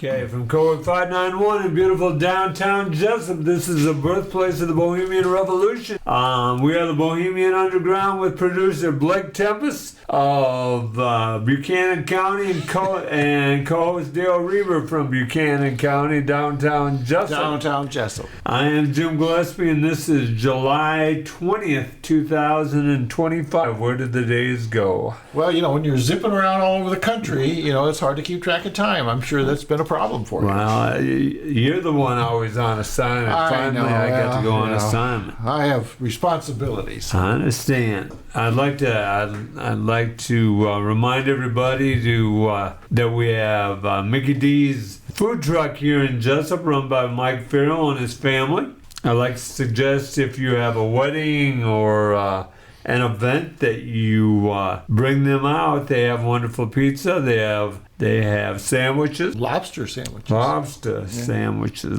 Okay, from Code 591 in beautiful downtown Jesup, this is the birthplace of the Bohemian Revolution. We are the Bohemian Underground with producer Blake Tempus of Buchanan County and co-host Dale Rueber from Buchanan County, downtown Jesup. I am Jim Gillespie, and this is July 20th, 2025. Where did the days go? Well, when you're zipping around all over the country, it's hard to keep track of time. I'm sure that's been a problem for you. Well, you're the one always on assignment. Finally, I got to go on assignment. I have responsibilities. I understand. I'd like to remind everybody that we have Mickey D's food truck here in Jesup, run by Mike Farrell and his family. I'd like to suggest if you have a wedding or an event that you bring them out. They have wonderful pizza. They have sandwiches. Lobster sandwiches.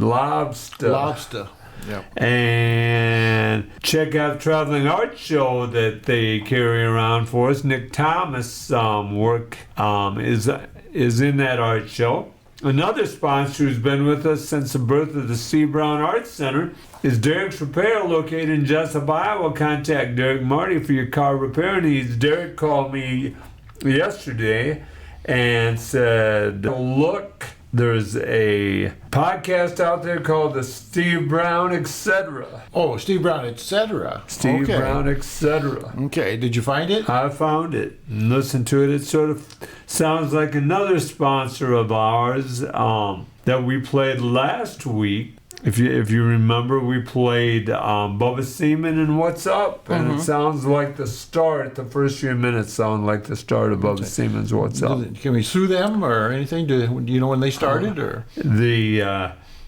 Lobster. Yeah. And check out Traveling Art Show that they carry around for us. Nick Thomas' work is in that art show. Another sponsor who's been with us since the birth of the C. Brown Arts Center is Derek's Repair, located in Jesup, Iowa. Contact Derek Marty for your car repair needs. Derek called me yesterday and said, look, there's a podcast out there called the Steve Brown Etc. Oh, Steve Brown Etc. Steve Brown Etc. Okay, did you find it? I found it and listened to it. It sort of sounds like another sponsor of ours that we played last week. If you remember, we played Bubba Seaman and What's Up, and it sounds like the start. The first few minutes sound like the start of Bubba Seaman's What's Up. Can we sue them or anything? Do you know when they started? Or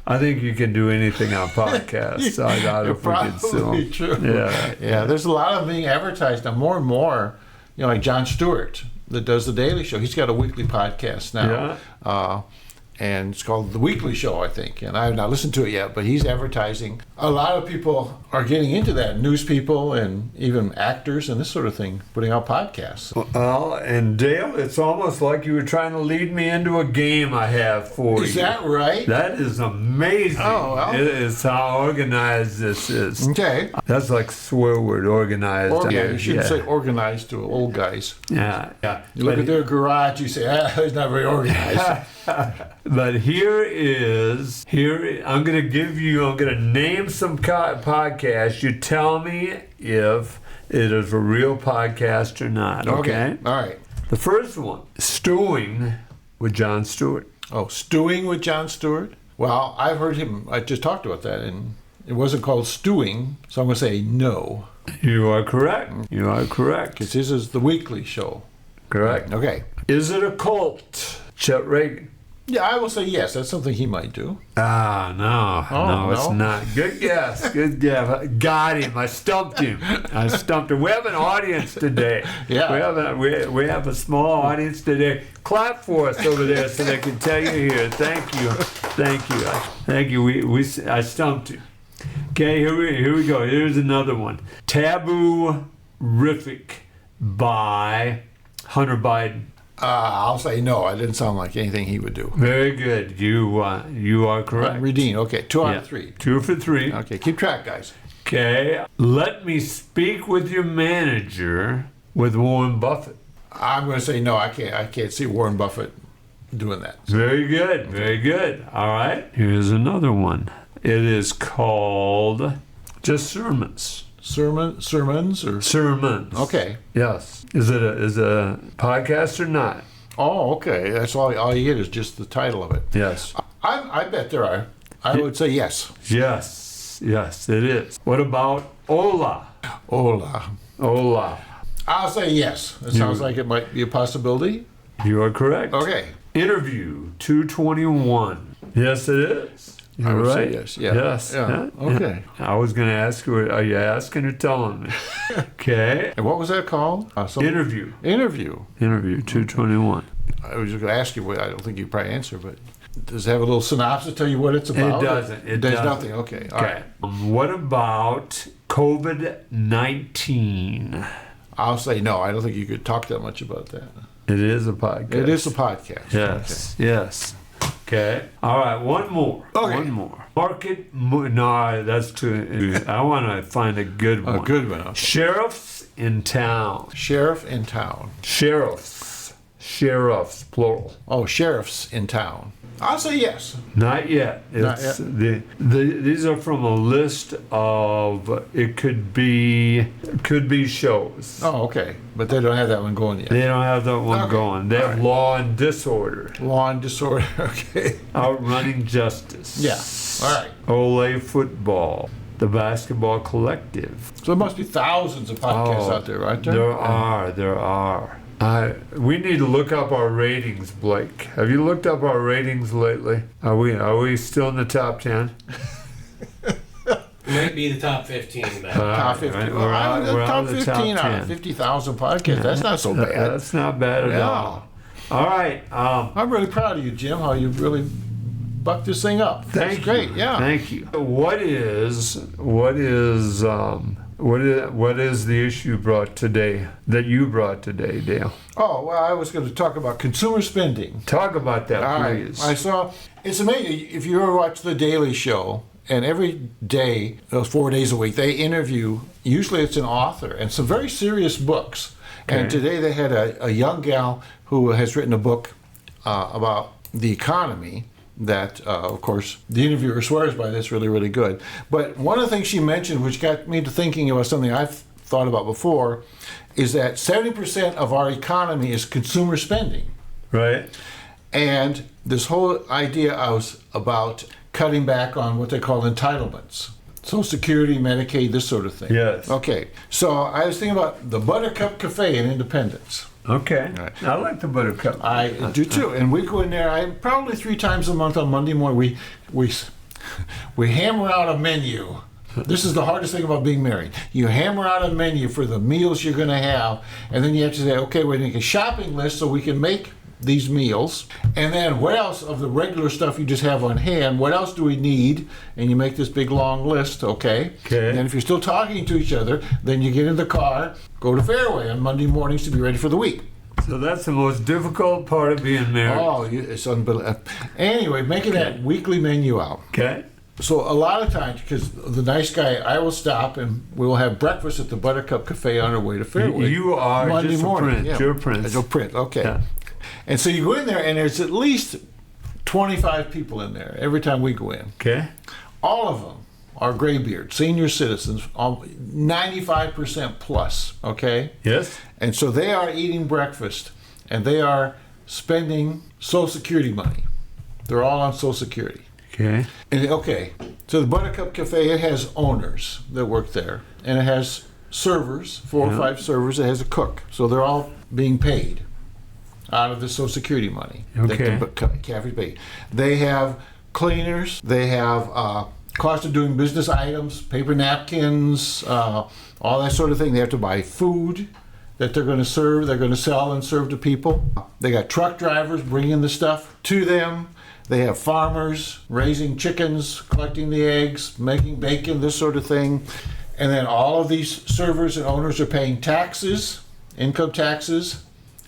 I think you can do anything on podcasts. I doubt if we could sue them. True. Yeah. There's a lot of them being advertised now. More and more, like Jon Stewart that does the Daily Show. He's got a weekly podcast now. Yeah. And it's called The Weekly Show, I think. And I have not listened to it yet, but he's advertising. A lot of people are getting into that. News people and even actors and this sort of thing, putting out podcasts. Well, and Dale, it's almost like you were trying to lead me into a game I have for you. Is that right? That is amazing. Oh, well. It is how organized this is. Okay. That's like swear word, organized. You shouldn't say organized to old guys. Yeah. You look at their garage, you say, he's not very organized. But here I'm going to name some podcasts. You tell me if it is a real podcast or not, okay? All right. The first one, Stewing with Jon Stewart. Oh, Stewing with Jon Stewart? Well, I've heard him, I just talked about that, and it wasn't called Stewing, so I'm going to say no. You are correct. Because this is The Weekly Show. Correct. Okay. Is it a cult? Chet Reagan. Yeah, I will say yes. That's something he might do. No, it's not. Good guess. Got him. I stumped him. We have an audience today. Yeah. We have a small audience today. Clap for us over there so they can tell you here. Thank you. I stumped you. Okay, here we go. Here's another one. Taboo-rific by Hunter Biden. I'll say no. It didn't sound like anything he would do. Very good. You are correct. Redeem. Okay, 2 out of 3. 2 for 3. Okay, keep track, guys. Okay. Let me speak with your manager with Warren Buffett. I'm going to say no. I can't see Warren Buffett doing that. Very good. All right. Here's another one. It is called just sermons. Sermons or sermons? Okay. Yes. Is it a podcast or not? Oh, okay. That's all you get is just the title of it. Yes. I bet there are. I would say yes. Yes, it is. What about Ola? I'll say yes. It sounds like it might be a possibility. You are correct. Okay. Interview 221. Yes, it is. I would right. say yes. Yeah. Okay. I was going to ask you, are you asking or telling me? Okay. And what was that called? Interview. Interview 221. I was just going to ask you, I don't think you'd probably answer, but does it have a little synopsis tell you what it's about? It doesn't. There's nothing. Okay. All right. What about COVID-19? I'll say no. I don't think you could talk that much about that. It is a podcast. It is a podcast. Yes. Okay. Yes. Okay. All right. One more. Okay. One more. No, that's too. I want to find a good one. A good one. Okay. Sheriffs in town. Sheriff in town. Sheriffs. Sheriffs, plural. Oh, sheriffs in town. I'll say yes. Not yet. Not It's these are from a list of it could be shows. Oh, okay. But they don't have that one going yet. They don't have that one Okay. going. They have All right. Law and Disorder, Law and disorder. Okay. Outrunning Justice. Yeah. All right. Olay Football, The Basketball Collective. So there must be thousands of podcasts out there, right? There are. We need to look up our ratings, Blake. Have you looked up our ratings lately? Are we still in the top 10? Might be the top 15 now. Top 15. Right, Well, I'm the we're top out of the 15 top out 10. of 50,000 podcasts. That's not so bad. That's not bad at Yeah. all. All right. I'm really proud of you, Jim, how you really bucked this thing up. Thank That's great. you. Yeah. Thank you. What is the issue you brought today, Dale? Oh, well, I was going to talk about consumer spending. Talk about that, All right. please. I saw, it's amazing. If you ever watch The Daily Show, and every day, those 4 days a week, they interview, usually it's an author, and some very serious books. And Okay. today they had a young gal who has written a book about the economy that, of course, the interviewer swears by this really, really good. But one of the things she mentioned, which got me to thinking about something I've thought about before, is that 70% of our economy is consumer spending. Right? And this whole idea was about cutting back on what they call entitlements. Social Security, Medicaid, this sort of thing. Yes. Okay. So I was thinking about the Buttercup Cafe in Independence. Okay. Right. I like the Buttercup. I do too. And we go in there, probably 3 times a month on Monday morning. We hammer out a menu. This is the hardest thing about being married. You hammer out a menu for the meals you're going to have, and then you have to say, okay, we're going to make a shopping list so we can make these meals. And then what else of the regular stuff you just have on hand, what else do we need? And you make this big long list, okay? Okay. And if you're still talking to each other, then you get in the car, go to Fairway on Monday mornings to be ready for the week. So that's the most difficult part of being married. Oh, it's unbelievable. Anyway, making that weekly menu out. Okay. So a lot of times, because the nice guy, I will stop and we will have breakfast at the Buttercup Cafe on our way to Fairway. You are Monday just morning. a prince. Yeah. You're a prince. As a print, okay. Yeah. And so you go in there and there's at least 25 people in there every time we go in. Okay. All of them are graybeard, senior citizens, 95% plus, okay? Yes. And so they are eating breakfast and they are spending Social Security money. They're all on Social Security. Okay. And okay, so the Buttercup Cafe, it has owners that work there, and it has servers, 4 or 5 servers. It has a cook, so they're all being paid out of the Social Security money. Okay. That the cafe paid. They have cleaners. They have cost of doing business items, paper napkins, all that sort of thing. They have to buy food that they're going to serve. They're going to sell and serve to people. They got truck drivers bringing the stuff to them. They have farmers raising chickens, collecting the eggs, making bacon, this sort of thing. And then all of these servers and owners are paying taxes, income taxes,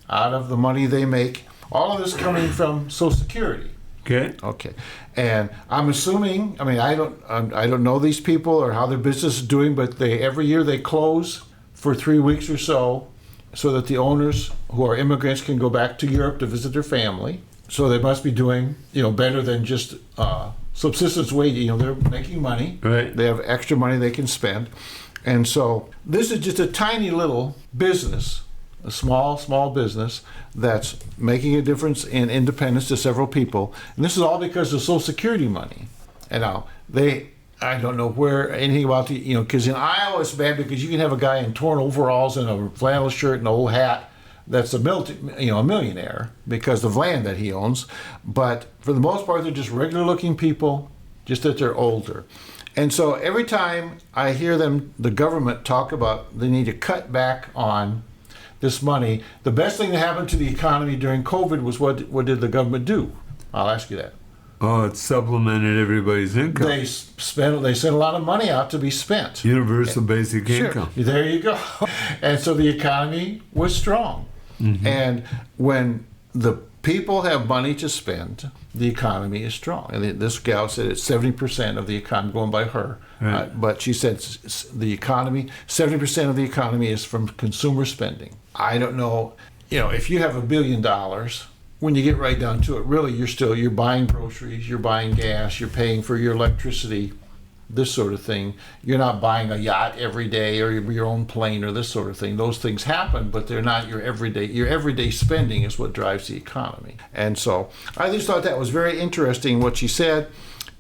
out of the money they make. All of this coming from Social Security. Okay. Okay. And I'm assuming, I don't know these people or how their business is doing, but every year they close for 3 weeks or so that the owners who are immigrants can go back to Europe to visit their family. So they must be doing, better than just subsistence wage. They're making money. Right. They have extra money they can spend. And so this is just a tiny little business, a small business that's making a difference in independence to several people. And this is all because of Social Security money. And now I don't know anything about because in Iowa it's bad because you can have a guy in torn overalls and a flannel shirt and a old hat that's a millionaire because of land that he owns. But for the most part, they're just regular looking people, just that they're older. And so every time I hear the government talk about they need to cut back on this money, the best thing that happened to the economy during COVID was what did the government do? I'll ask you that. Oh, it supplemented everybody's income. They sent a lot of money out to be spent. Universal basic income. Sure. There you go. And so the economy was strong. Mm-hmm. And when the people have money to spend, the economy is strong. And this gal said it's 70% of the economy, going by her. Right. But she said the economy, 70% of the economy is from consumer spending. I don't know, if you have $1 billion, when you get right down to it, really you're buying groceries, you're buying gas, you're paying for your electricity, this sort of thing. You're not buying a yacht every day or your own plane or this sort of thing. Those things happen, but they're not your everyday. Your everyday spending is what drives the economy. And so I just thought that was very interesting what she said,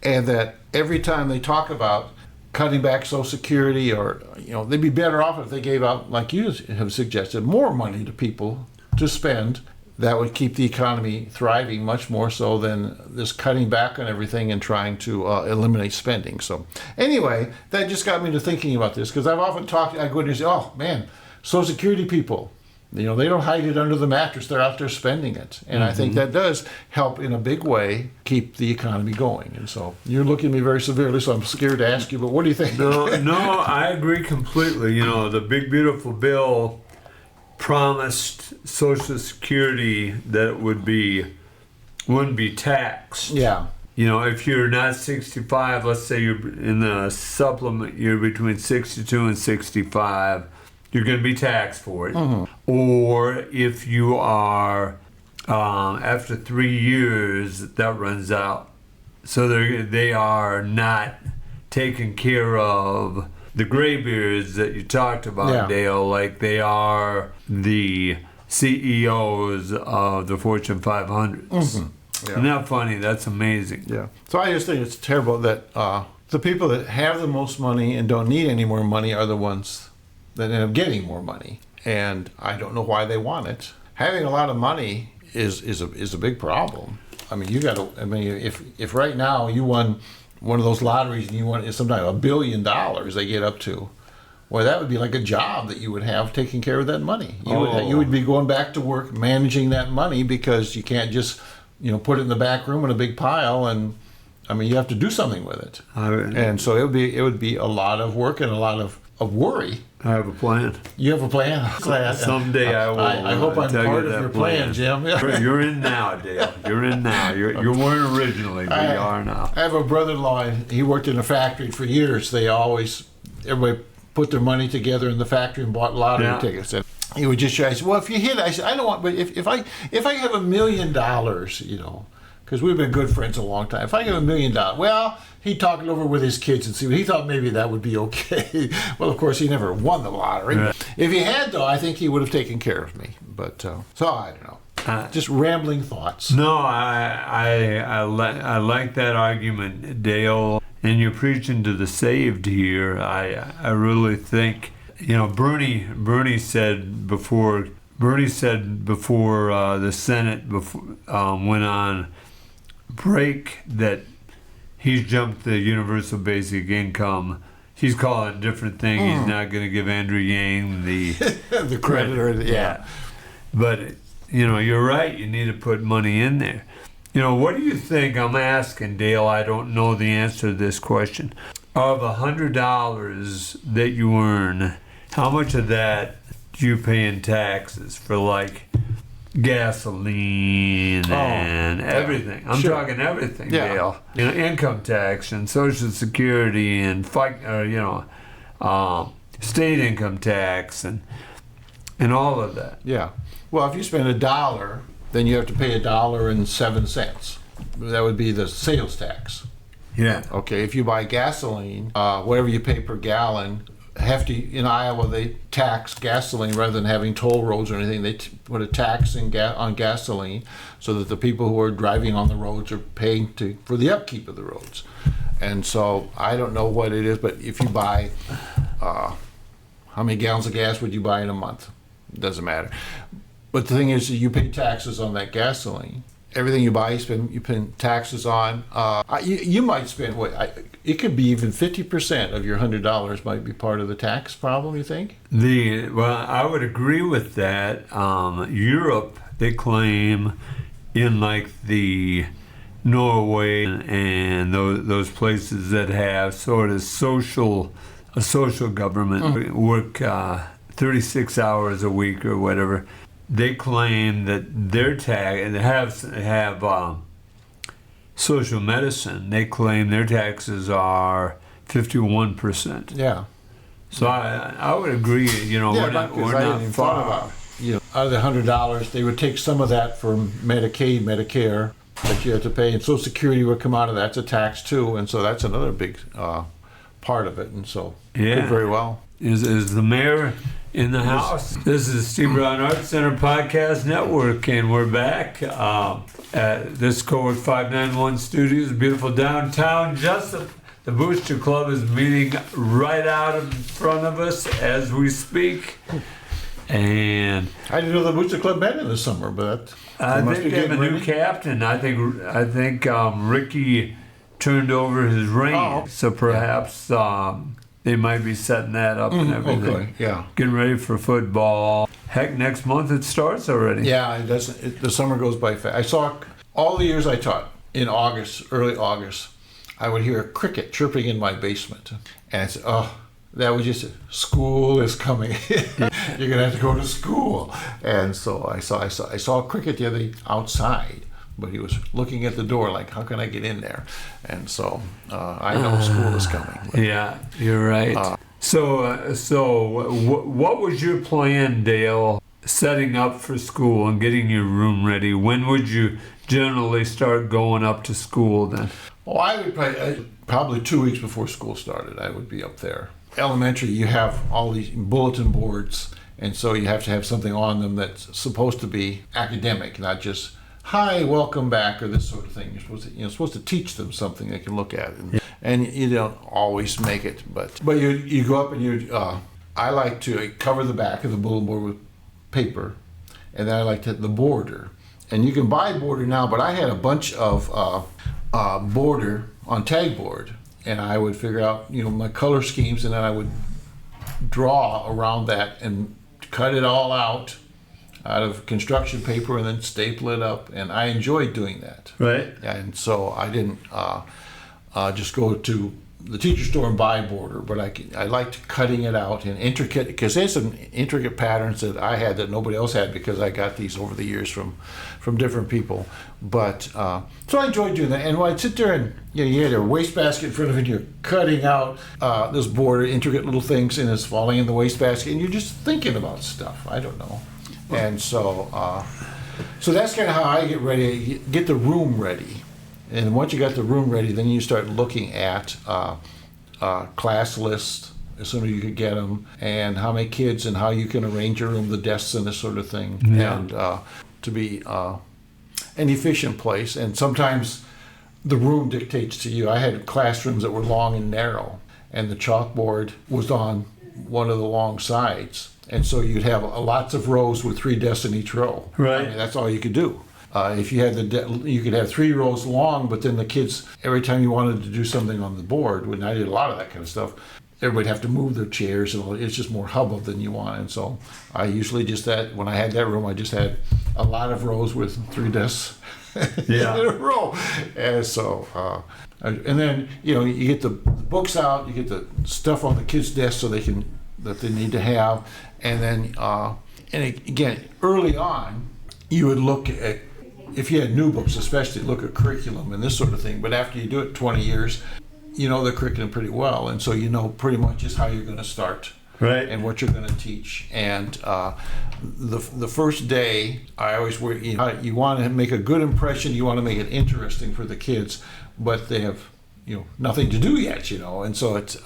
and that every time they talk about cutting back Social Security, or they'd be better off if they gave out, like you have suggested, more money to people to spend. That would keep the economy thriving much more so than this cutting back on everything and trying to eliminate spending. So anyway, that just got me to thinking about this, because I've often talked, I go in and say, oh man, Social Security people, they don't hide it under the mattress, they're out there spending it. And I think that does help in a big way keep the economy going. And so you're looking at me very severely, so I'm scared to ask you, but what do you think? No, I agree completely. The big beautiful bill promised Social Security that it wouldn't be taxed. Yeah. If you're not 65, let's say you're in the supplement, you're between 62 and 65, you're going to be taxed for it. Mm-hmm. Or if you are, after 3 years, that runs out. So they are not taking care of the graybeards that you talked about, Dale, like they are the CEOs of the Fortune 500s. Mm-hmm. Yeah. Isn't that funny? That's amazing. Yeah. So I just think it's terrible that the people that have the most money and don't need any more money are the ones that end up getting more money. And I don't know why they want it. Having a lot of money is a big problem. I mean, if right now you won one of those lotteries and you want sometimes $1 billion they get up to, well, that would be like a job that you would have taking care of that money. You would be going back to work managing that money, because you can't just put it in the back room in a big pile, and you have to do something with it. And so it would be a lot of work and a lot of worry. I have a plan. You have a plan? Someday I will. I hope I'm part of your plan, Jim. You're in now, Dale. You're in now. You weren't originally, but you are now. I have a brother-in-law. He worked in a factory for years. Everybody put their money together in the factory and bought lottery tickets. And he would just try. I said, "Well, if you hit," I said, "I don't want." But if I have $1 million, because we've been good friends a long time. If I give $1 million, well, he'd talk it over with his kids and see. He thought maybe that would be okay. Well, of course, he never won the lottery. Right. If he had, though, I think he would have taken care of me. But so I don't know. Just rambling thoughts. No, I like that argument, Dale. And you're preaching to the saved here. I really think, Bernie said before the Senate went on break that he's jumped the universal basic income. He's calling it a different thing. He's not going to give Andrew Yang the the credit. Yeah. But you're right. You need to put money in there. What do you think? I'm asking, Dale. I don't know the answer to this question. Of $100 that you earn, how much of that do you pay in taxes for, like, gasoline and everything? I'm talking everything, Dale. Income tax and Social Security and state income tax and all of that. Yeah. Well, if you spend $1, then you have to pay $1.07. That would be the sales tax. Yeah. Okay. If you buy gasoline, whatever you pay per gallon. In Iowa, they tax gasoline rather than having toll roads or anything. They put a tax on gasoline so that the people who are driving on the roads are paying for the upkeep of the roads. And so I don't know what it is, but if you buy, how many gallons of gas would you buy in a month? It doesn't matter. But the thing is, you pay taxes on that gasoline. Everything you buy, you pay taxes on. You might spend it could be even 50% of your $100 might be part of the tax problem. You think? I would agree with that. Europe, they claim in like the Norway and those places that have sort of a social government work 36 hours a week or whatever. they claim that their tax have social medicine. They claim their taxes are 51%. Yeah. So I would agree. You know, Yeah, we're not because I hadn't even thought about it. You know, out of the $100, they would take some of that from Medicaid, Medicare that you have to pay, and Social Security would come out of that. It's a tax too, and so that's another big part of it. And so, Yeah. did very well. Is the mayor in the house? This is Steve Brown Arts Center Podcast Network, and we're back at this Cowork 591 Studios, beautiful downtown Jesup. The Booster Club is meeting right out in front of us as we speak. And I didn't know the Booster Club met in the summer, but I think they have a new captain. I think Ricky turned over his reins, so perhaps they might be setting that up and everything. Okay, yeah. Getting ready for football. Heck, next month it starts already. Yeah, it doesn't. The summer goes by fast. I saw all the years I taught in August, early August, I would hear a cricket chirping in my basement, and I said, "Oh, that was just school is coming. You're gonna have to go to school." And so I saw a cricket the other day outside, but he was looking at the door like, "How can I get in there?" And so I know school is coming. But, Yeah, you're right. What was your plan, Dale, setting up for school and getting your room ready? When would you generally start going up to school then? well, I would probably 2 weeks before school started. I would be up there. Elementary, you have all these bulletin boards, and so you have to have something on them that's supposed to be academic, not just "Hi, welcome back" or this sort of thing. You're supposed to teach them something they can look at, and you don't always make it, but you go up and I like to cover the back of the bulletin board with paper, and then I like to hit the border, and you can buy border now, but I had a bunch of border on tag board. And I would figure out, my color schemes, and then I would draw around that and cut it all out of construction paper and then staple it up. And I enjoyed doing that. Right. And so I didn't just go to the teacher store and buy border, but I liked cutting it out and intricate, because there's some intricate patterns that I had that nobody else had, because I got these over the years from different people. But so I enjoyed doing that. And when I'd sit there and you had a wastebasket in front of you, and you're cutting out this border, intricate little things, and it's falling in the wastebasket, and you're just thinking about stuff. I don't know. And so that's kind of how I get ready, get the room ready. And once you got the room ready, then you start looking at class lists as soon as you could get them, and how many kids and how you can arrange your room, the desks and this sort of thing, and to be an efficient place. And sometimes the room dictates to you. I had classrooms that were long and narrow, and the chalkboard was on one of the long sides. And so you'd have lots of rows with 3 desks in each row. Right. I mean, that's all you could do. If you had you could have 3 rows long, but then the kids, every time you wanted to do something on the board, when I did a lot of that kind of stuff, everybody'd have to move their chairs, and it's just more hubbub than you want. And so I usually when I had that room, I just had a lot of rows with 3 desks in a row. And so, and then, you get the books out, you get the stuff on the kids' desks that they need to have. And then, and again, early on, you would look at, if you had new books especially, look at curriculum and this sort of thing. But after you do it 20 years, you know the curriculum pretty well. And so you know pretty much just how you're going to start. Right. And what you're going to teach. And the first day, I always worry, you want to make a good impression, you want to make it interesting for the kids, but they have, nothing to do yet, And so it's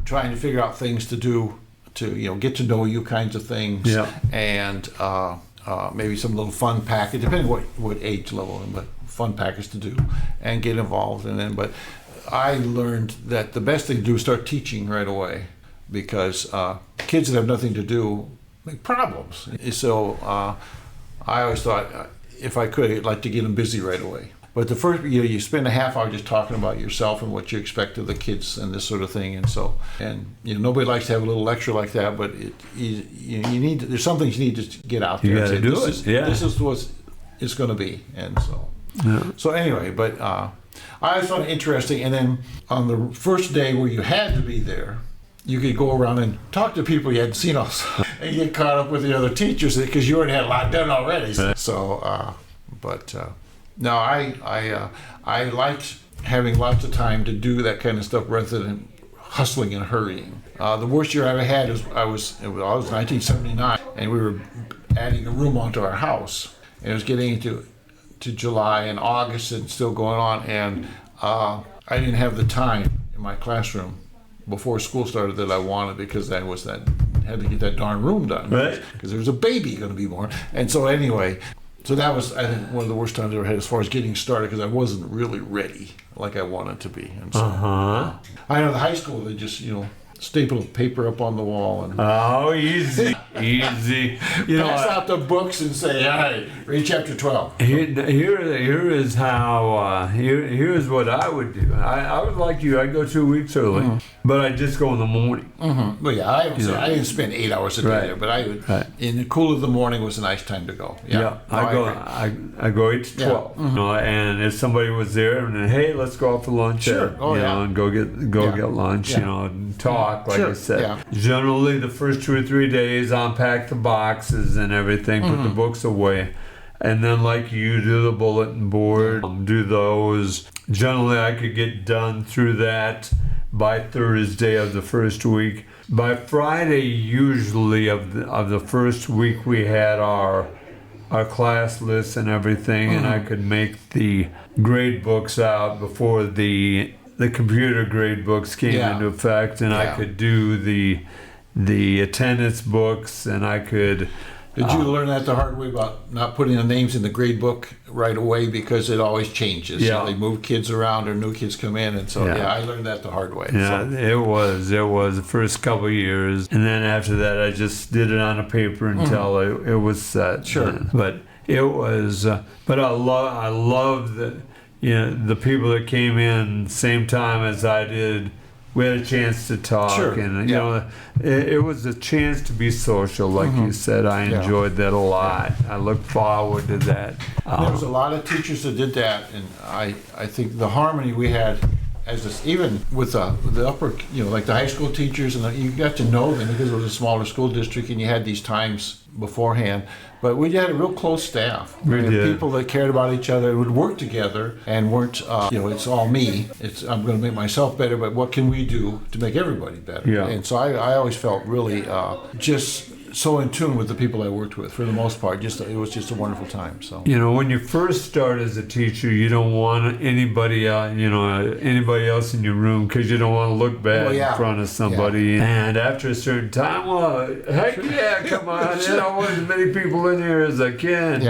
trying to figure out things to do to, get to know you kinds of things. Yeah. And maybe some little fun package, depending what age level, but fun package to do and get involved in it. But I learned that the best thing to do is start teaching right away, because kids that have nothing to do make problems. So I always thought, if I could, I'd like to get them busy right away. But the first, you spend a half hour just talking about yourself and what you expect of the kids and this sort of thing. And so, nobody likes to have a little lecture like that, but you need to, there's some things you need to get out there. You got to do it. This is what it's going to be. And so, so anyway, but I always found it interesting. And then on the first day where you had to be there, you could go around and talk to people you hadn't seen also, and get caught up with the other teachers because you already had a lot done already. So, no, I liked having lots of time to do that kind of stuff rather than hustling and hurrying. The worst year I ever had was 1979, and we were adding a room onto our house, and it was getting into July and August and still going on, and I didn't have the time in my classroom before school started that I wanted, because I had to get that darn room done, right? Because there was a baby going to be born, and so anyway, so that was, I think, one of the worst times I ever had as far as getting started, because I wasn't really ready like I wanted to be. And so I know the high school, they just staple paper up on the wall and easy. pass out the books and say, all right, read chapter 12. Here is how, here's what I would do. I was like you, I'd go 2 weeks early, but I'd just go in the morning. Well, yeah, I didn't spend 8 hours a day there, but I would, in the cool of the morning was a nice time to go. I go 8 to 12, and if somebody was there, and then, hey, let's go out for lunch, and go get lunch, and talk. Like I said, generally the first 2 or 3 days, unpack the boxes and everything, put the books away, and then like you do the bulletin board, do those. Generally, I could get done through that by Thursday of the first week. By Friday, usually of the first week, we had our class lists and everything, and I could make the grade books out before the computer grade books came into effect, and I could do the attendance books, and I could. Did you learn that the hard way about not putting the names in the grade book right away, because it always changes? Yeah. So they move kids around or new kids come in, and so I learned that the hard way. Yeah, it was the first couple of years, and then after that I just did it on a paper until it was set. Sure. But it was, but I love that. The people that came in same time as I did, we had a chance to talk, and it was a chance to be social, like you said. I enjoyed that a lot. I look forward to that. There was a lot of teachers that did that, and I think the harmony we had even with the upper, like the high school teachers, and you got to know them because it was a smaller school district, and you had these times beforehand. But we had a real close staff. We did. People that cared about each other, would work together, and weren't, it's all me. I'm going to make myself better, but what can we do to make everybody better? Yeah. And so I always felt really just so in tune with the people I worked with, for the most part. It was just a wonderful time. So when you first start as a teacher, you don't want anybody else in your room, because you don't want to look bad in front of somebody. And after a certain time, well, heck yeah, come on, I want as many people in here as I can.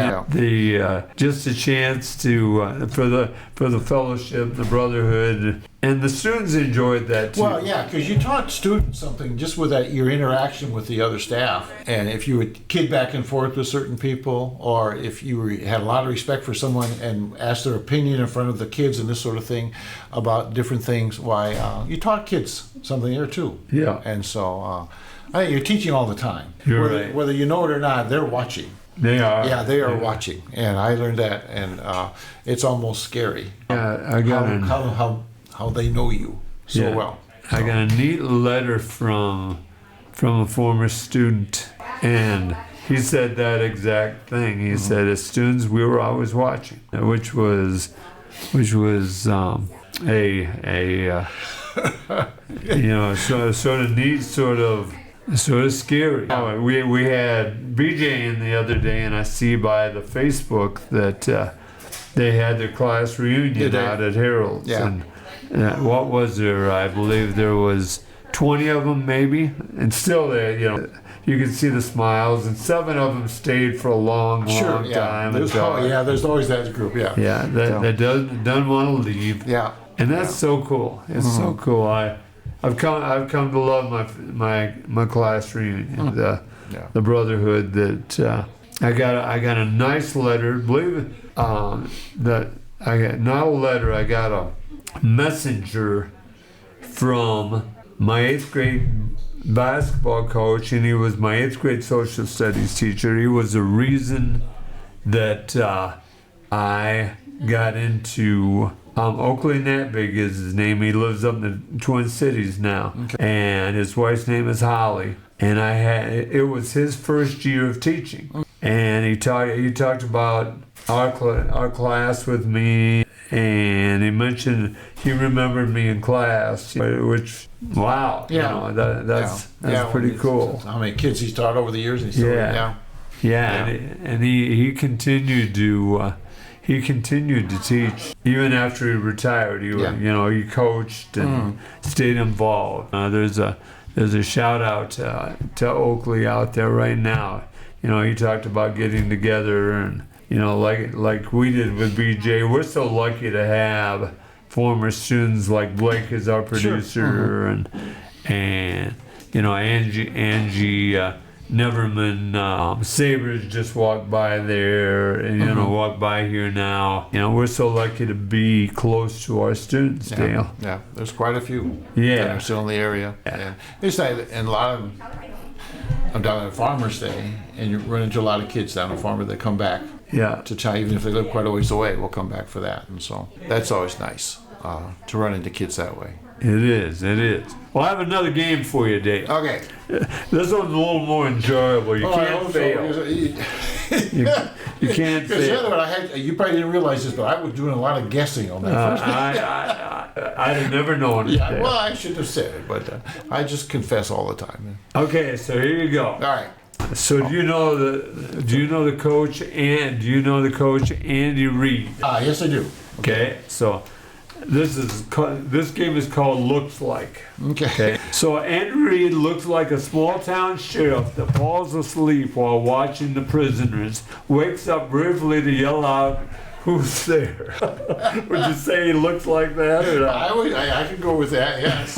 Just a chance to for the fellowship, the brotherhood. And the students enjoyed that too. Well, yeah, because you taught students something just with your interaction with the other staff. And if you would kid back and forth with certain people, or if you had a lot of respect for someone and asked their opinion in front of the kids and this sort of thing about different things, you taught kids something there too. Yeah. And so I think you're teaching all the time. You're right. Whether you know it or not, they're watching. They are. Yeah, they are watching. And I learned that, and it's almost scary. Yeah, I got how they know you so well. I got a neat letter from a former student, and he said that exact thing. He said, as students, we were always watching, which was sort of neat, sort of scary. We had BJ in the other day, and I see by the Facebook that they had their class reunion out at Harold's. Yeah. And what was there? I believe there was 20 of them, maybe, and still there. You could see the smiles, and 7 of them stayed for a long time. There's always that group. That doesn't want to leave. Yeah, and that's so cool. It's so cool. I've come to love my class reunion, the brotherhood. That I got a nice letter. Believe it, that I got not a letter. I got a messenger from my 8th grade basketball coach, and he was my 8th grade social studies teacher. He was the reason that I got into Oakley Natbig is his name. He lives up in the Twin Cities now, and his wife's name is Holly. And it was his first year of teaching, and he talked about our class with me, and he mentioned he remembered me in class, which wow, that's pretty cool. How many kids he's taught over the years? And And he continued to teach even after he retired. He coached and stayed involved. There's a shout out to Oakley out there right now. He talked about getting together and like we did with BJ. We're so lucky to have former students like Blake is our producer, and Angie Neverman Sabres just walked by there, and walked by here now. We're so lucky to be close to our students, Dale. Yeah, there's quite a few that are still in the area. And a lot of them. I'm down at Farmers Day, and you run into a lot of kids down at Farmers that come back to try, even if they live quite a ways away, we'll come back for that. And so that's always nice to run into kids that way. It is. Well, I have another game for you, Dave. Okay. This one's a little more enjoyable. You can't fail. You can't fail. The other one, you probably didn't realize this, but I was doing a lot of guessing on that first one. I'd have never known it. Yeah, well, I shouldn't have said it, but I just confess all the time. Okay, so here you go. All right. So do you know the coach Andy Reid? Yes, I do. Okay, so this game is called Looks Like. Okay. So Andy Reid looks like a small town sheriff that falls asleep while watching the prisoners, wakes up briefly to yell out, "Who's there?" Would you say he looks like that or not? I could go with that, yes.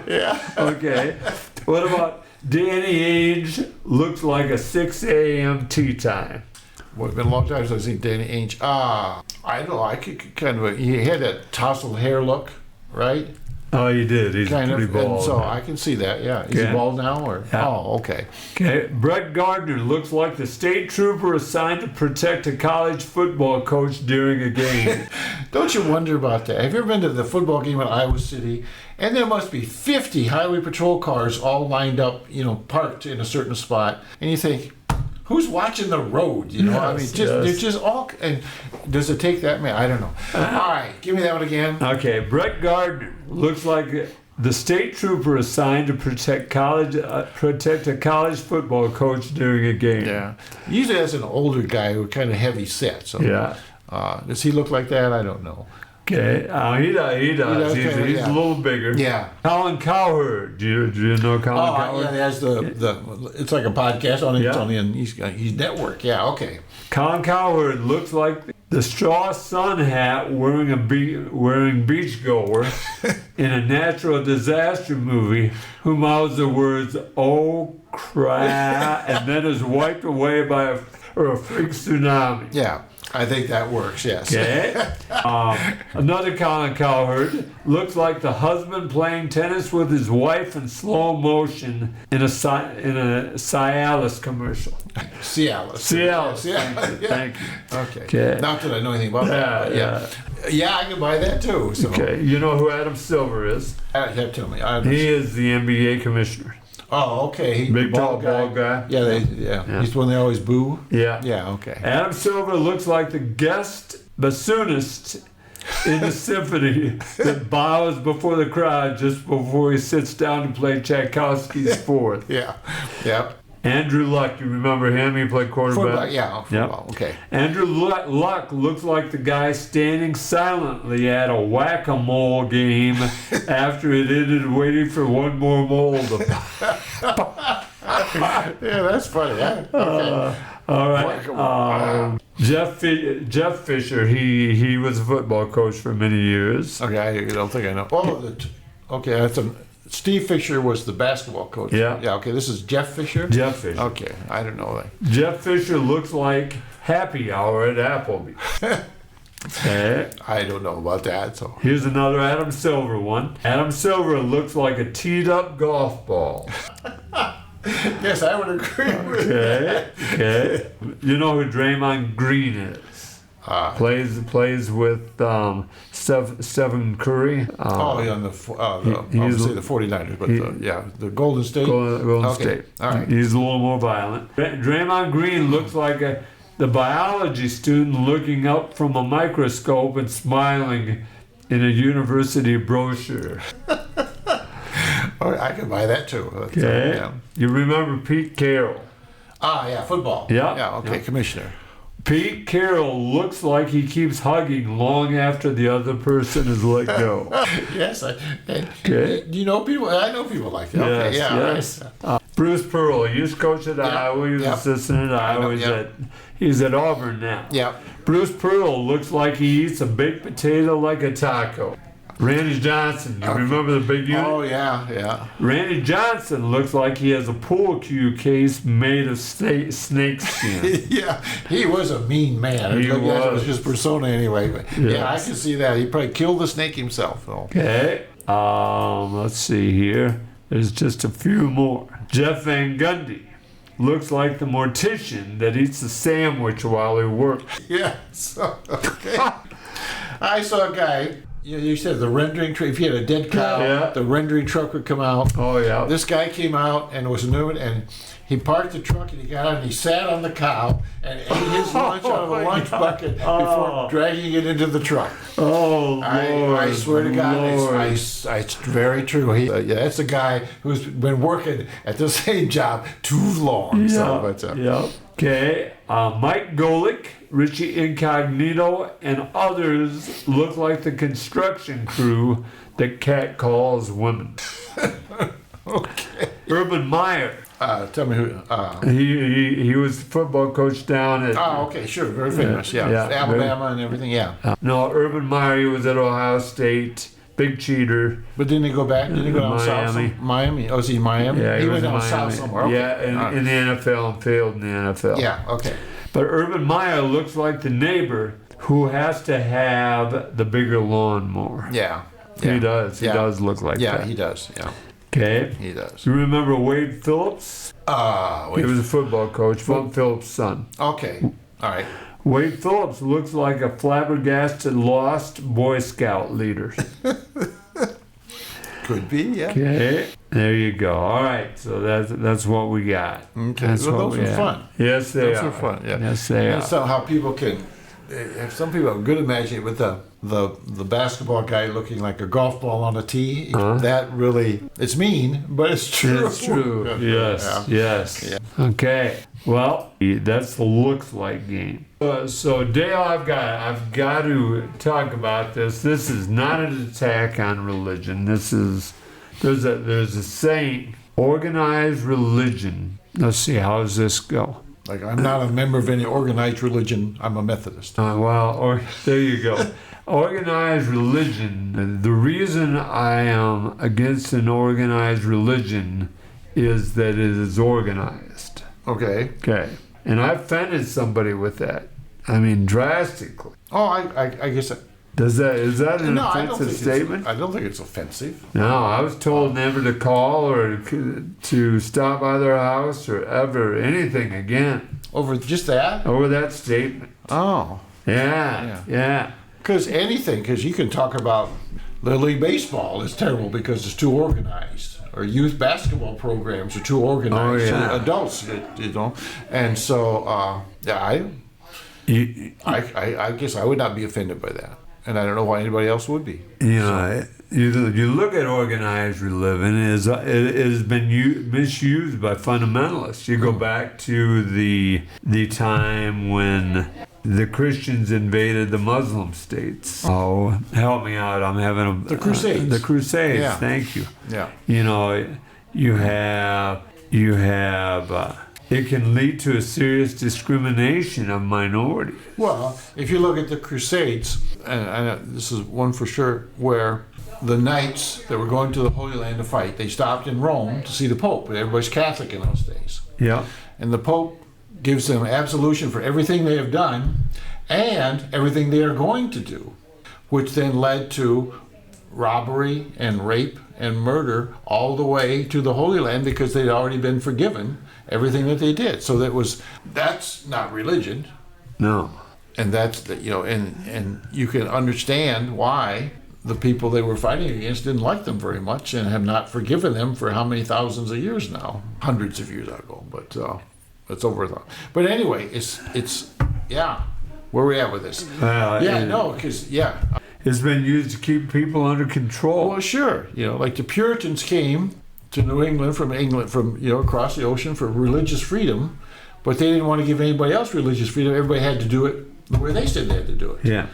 Yeah. Okay. What about Danny Ainge looks like a 6 a.m. tea time? Well, it's been a long time since I've seen Danny Ainge. I don't know. I could kind of. He had that tousled hair look, right? Oh, he did. He's kind pretty of, bald. And so I can see that. Yeah. Is he bald now, or? Yeah. Oh, okay. Okay. Brett Gardner looks like the state trooper assigned to protect a college football coach during a game. Don't you wonder about that? Have you ever been to the football game at Iowa City? And there must be 50 highway patrol cars all lined up, parked in a certain spot, and you think, who's watching the road? They're just all. And does it take that many? I don't know. All right, give me that one again. Okay, Brett Gardner looks like the state trooper assigned to protect a college football coach during a game. Yeah, usually that's an older guy who kind of heavy set. So does he look like that? I don't know. Okay, he does. He's a little bigger. Yeah. Colin Cowherd. Do you know Colin Cowherd? Yeah, he has it's like a podcast on it. It's only he's network. Yeah, okay. Colin Cowherd looks like the straw sun hat wearing beachgoer in a natural disaster movie who mouths the words "oh crap" and then is wiped away by a freak tsunami. Yeah. I think that works, yes. Okay. Another Colin Cowherd looks like the husband playing tennis with his wife in slow motion in a Cialis commercial. Cialis. Cialis. Thank you. Okay. Not that I know anything about that. But yeah, I can buy that too. So. Okay. You know who Adam Silver is? Tell me. He is the NBA commissioner. Oh, okay. Big tall bald guy. Yeah. He's the one they always boo. Yeah. Yeah. Okay. Adam Silver looks like the guest bassoonist in the symphony that bows before the crowd just before he sits down to play Tchaikovsky's Fourth. Yeah. Yep. Andrew Luck, you remember him? He played quarterback. Football. Okay. Andrew Luck looks like the guy standing silently at a whack-a-mole game after it ended, waiting for one more mole to Yeah, that's funny. Okay. All right. Jeff Fisher, he was a football coach for many years. Okay, I don't think I know. Okay, that's Steve Fisher was the basketball coach. Yeah. Yeah, okay, this is Jeff Fisher? Jeff Fisher. Okay, I don't know that. Jeff Fisher looks like happy hour at Applebee's. Okay. I don't know about that. So here's another Adam Silver one. Adam Silver looks like a teed up golf ball. Yes, I would agree with that. Okay. You know who Draymond Green is? Plays with Stephen Curry. On the 49ers, but the Golden State. Golden State. All right. He's a little more violent. Draymond Green looks like the biology student looking up from a microscope and smiling in a university brochure. I can buy that too. Okay. You remember Pete Carroll? Football. Yeah. Okay, Commissioner. Pete Carroll looks like he keeps hugging long after the other person is let go. Yes. Okay. Do you know people? I know people like that. Okay, Yes. Bruce Pearl, he used to coach at Iowa. He was assistant at Iowa. He's at Auburn now. Yeah. Bruce Pearl looks like he eats a baked potato like a taco. Randy Johnson, you remember the big unit? Oh, yeah. Randy Johnson looks like he has a pool cue case made of snake skin. Yeah, he was a mean man. That was his persona anyway. But I can see that. He probably killed the snake himself, though. Okay. Let's see here. There's just a few more. Jeff Van Gundy looks like the mortician that eats a sandwich while he works. Yes. Okay. I saw a guy. You said the rendering truck. If you had a dead cow, the rendering truck would come out. Oh, yeah. This guy came out and was new, and he parked the truck and he got out and he sat on the cow and ate his lunch out of a lunch bucket before dragging it into the truck. Oh, Lord. I swear to God, it's very true. That's a guy who's been working at the same job too long. Okay. Mike Golick, Richie Incognito, and others look like the construction crew that Cat calls women. Okay. Urban Meyer. Tell me who. He was the football coach down at. Oh, okay, sure, very famous. Alabama and everything. Yeah. No, Urban Meyer. He was at Ohio State. Big cheater. But didn't he go back? Didn't he go down Miami. south? Miami. Oh, is he in Miami? Yeah, he went down south somewhere. Okay. Yeah, in the NFL and failed in the NFL. Yeah. Okay. But Urban Meyer looks like the neighbor who has to have the bigger lawnmower. Yeah. He does. He does look like that. Yeah, he does. Yeah. Okay. He does. You remember Wade Phillips? He was a football coach, Fulton Phillips' son. Okay. All right. Wade Phillips looks like a flabbergasted lost Boy Scout leader. Could be, yeah. Okay, there you go. All right, so that's what we got. Okay, that's those are fun. Yes, they are. Those are fun. Yeah. Yes, they are. So how people can, some people have good imagination with the basketball guy looking like a golf ball on a tee. That really, it's mean, but it's true. It's true. Yes. Yeah. Okay. Well, that's the looks like game. So Dale, I've got to talk about this. This is not an attack on religion. There's a saying, organized religion. Let's see, how does this go? Like, I'm not a member of any organized religion. I'm a Methodist. There you go. Organized religion. The reason I am against an organized religion is that it is organized. Okay. Okay. And I offended somebody with that. I mean, drastically. Oh, I guess that. Is that an offensive statement? I don't think it's offensive. No, I was told never to call or to stop by their house or ever anything again. Over just that? Over that statement. Oh. Yeah. Because you can talk about Little League Baseball is terrible because it's too organized. Or youth basketball programs are too organized. Adults, and so I guess I would not be offended by that, and I don't know why anybody else would be. You look at organized religion, it has been misused by fundamentalists. You go back to the time when the Christians invaded the Muslim states. Oh, help me out! I'm having the Crusades. The Crusades. Yeah. Thank you. Yeah. You have. It can lead to a serious discrimination of minorities. Well, if you look at the Crusades, and this is one for sure, where the knights that were going to the Holy Land to fight, they stopped in Rome to see the Pope, and everybody's Catholic in those days. Yeah. And the Pope gives them absolution for everything they have done and everything they are going to do, which then led to robbery and rape and murder all the way to the Holy Land because they'd already been forgiven everything that they did. So that's not religion. No. And that's the, and you can understand why the people they were fighting against didn't like them very much and have not forgiven them for how many thousands of years now, hundreds of years ago. But it's over. But anyway, it's where we at with this? It's been used to keep people under control. Well, sure. Like the Puritans came to New England from across the ocean for religious freedom, but they didn't want to give anybody else religious freedom. Everybody had to do it the way they said they had to do it. Yeah.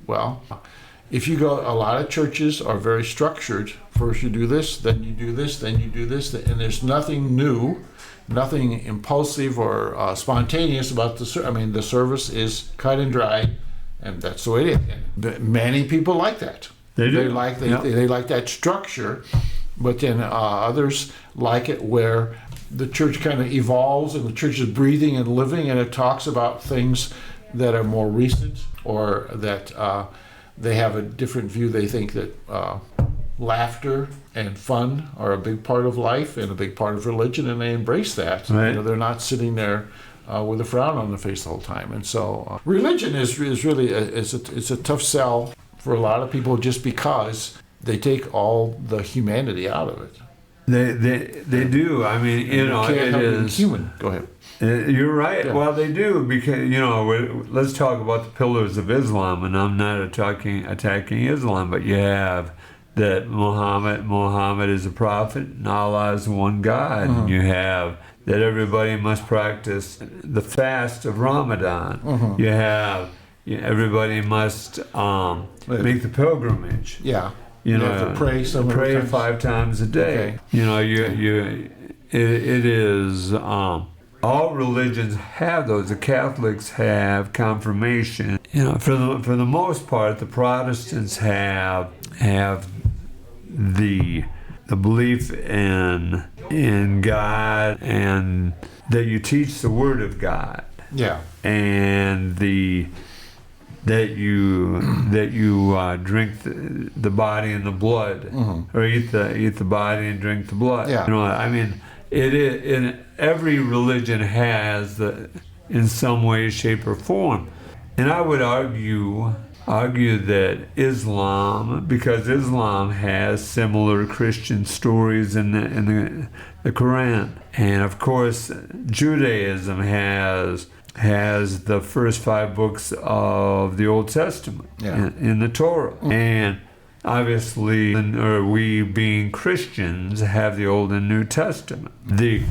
Well, if you go, a lot of churches are very structured. First you do this, then you do this, then you do this, and there's nothing new, nothing impulsive or spontaneous about the service is cut and dry, and that's the way it is. And many people like that. They do. They like that structure, but then others like it where the church kind of evolves and the church is breathing and living, and it talks about things that are more recent, or that they have a different view. They think that laughter and fun are a big part of life and a big part of religion, and they embrace that. Right. They're not sitting there with a frown on their face the whole time. And so religion is really it's a tough sell for a lot of people, just because they take all the humanity out of it. They do. I mean, You can't it help being is human. Go ahead. You're right. Yeah. Well, they do, because let's talk about the pillars of Islam, and I'm not attacking Islam, but you have that Muhammad is a prophet, and Allah is one God. And you have that everybody must practice the fast of Ramadan. You have everybody must make the pilgrimage. Yeah. You have to pray pray 5 times a day. Okay. It is. All religions have those. The Catholics have confirmation. For the most part, the Protestants have the belief in God, and that you teach the Word of God. Yeah. And that you drink the body and the blood, or eat the body and drink the blood. Yeah. It is, every religion has in some way, shape, or form, and I would argue that Islam, because Islam has similar Christian stories in the Quran, and of course Judaism has the first 5 books of the Old Testament in the Torah, and obviously, we being Christians have the Old and New Testament. The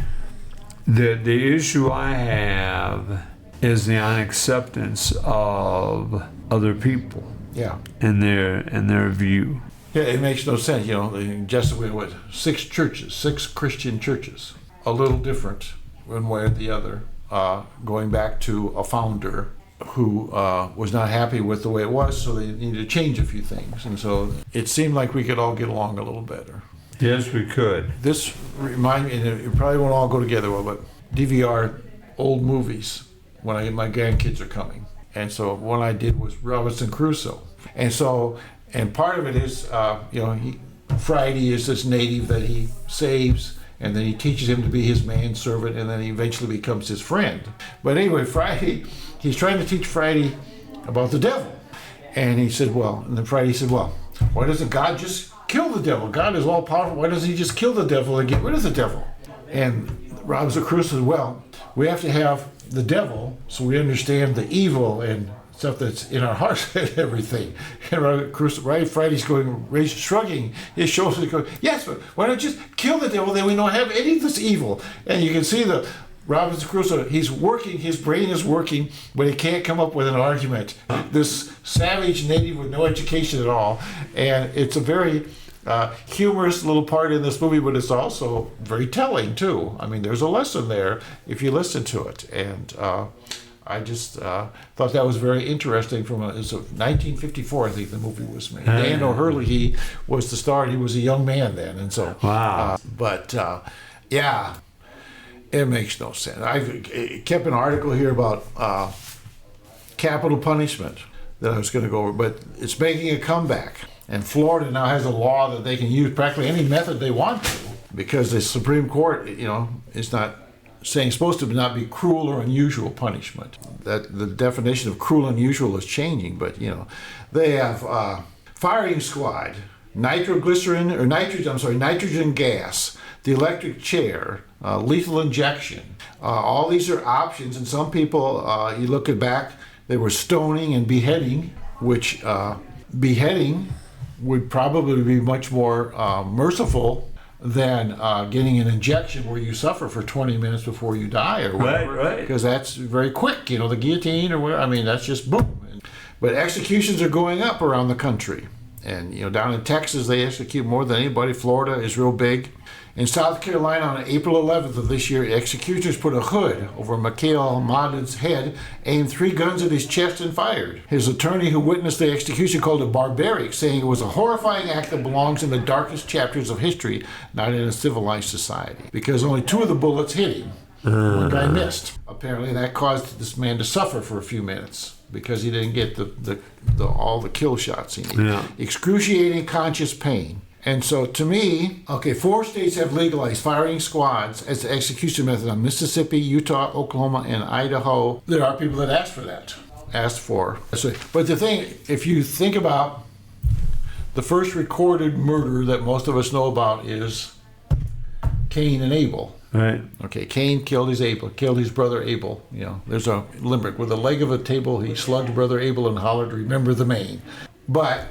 issue I have is the unacceptance of other people. Yeah. And their view. Yeah, it makes no sense. Jesup, we had 6 churches, 6 Christian churches, a little different one way or the other, going back to a founder who was not happy with the way it was, so they needed to change a few things. And so it seemed like we could all get along a little better. Yes, we could. This reminds me, and it probably won't all go together well, but DVR old movies when my grandkids are coming. And so one I did was Robinson Crusoe. And part of it is, Friday is this native that he saves, and then he teaches him to be his manservant, and then he eventually becomes his friend. But anyway, Friday, he's trying to teach Friday about the devil. And then Friday said, why doesn't God just kill the devil? God is all powerful. Why doesn't he just kill the devil and get rid of the devil? And Robinson Crusoe said, we have to have the devil so we understand the evil and stuff that's in our hearts and everything. And Friday's shrugging his shoulders and going, yes, but why don't you just kill the devil, then we don't have any of this evil. And you can see the Robinson Crusoe, he's working, his brain is working, but he can't come up with an argument. This savage native with no education at all. And it's a very humorous little part in this movie, but it's also very telling too. There's a lesson there if you listen to it. And I just thought that was very interesting. It's 1954, I think the movie was made. Dan O'Hurley, he was the star, and he was a young man then. And so, wow. It makes no sense. I kept an article here about capital punishment that I was going to go over, but it's making a comeback. And Florida now has a law that they can use practically any method they want to, because the Supreme Court, is not saying it's supposed to not be cruel or unusual punishment. That the definition of cruel and unusual is changing, but they have firing squad, nitrogen gas, the electric chair, lethal injection. All these are options, and some people, you look back, they were stoning and beheading, which beheading would probably be much more merciful than getting an injection where you suffer for 20 minutes before you die or whatever. Right. Because that's very quick, the guillotine or whatever. I mean, that's just boom. But executions are going up around the country. And, down in Texas, they execute more than anybody. Florida is real big. In South Carolina, on April 11th of this year, executors put a hood over Mikhail Madin's head, aimed 3 guns at his chest, and fired. His attorney who witnessed the execution called it barbaric, saying it was a horrifying act that belongs in the darkest chapters of history, not in a civilized society. Because only 2 of the bullets hit him. One guy missed. Apparently that caused this man to suffer for a few minutes because he didn't get all the kill shots he needed. Yeah. Excruciating conscious pain. And so to me, 4 states have legalized firing squads as the execution method on Mississippi, Utah, Oklahoma, and Idaho. There are people that ask for. But the thing, if you think about the first recorded murder that most of us know about is Cain and Abel. Right. Okay, Cain killed his brother Abel. There's a limerick. With the leg of a table, he slugged brother Abel and hollered, "Remember the Maine." But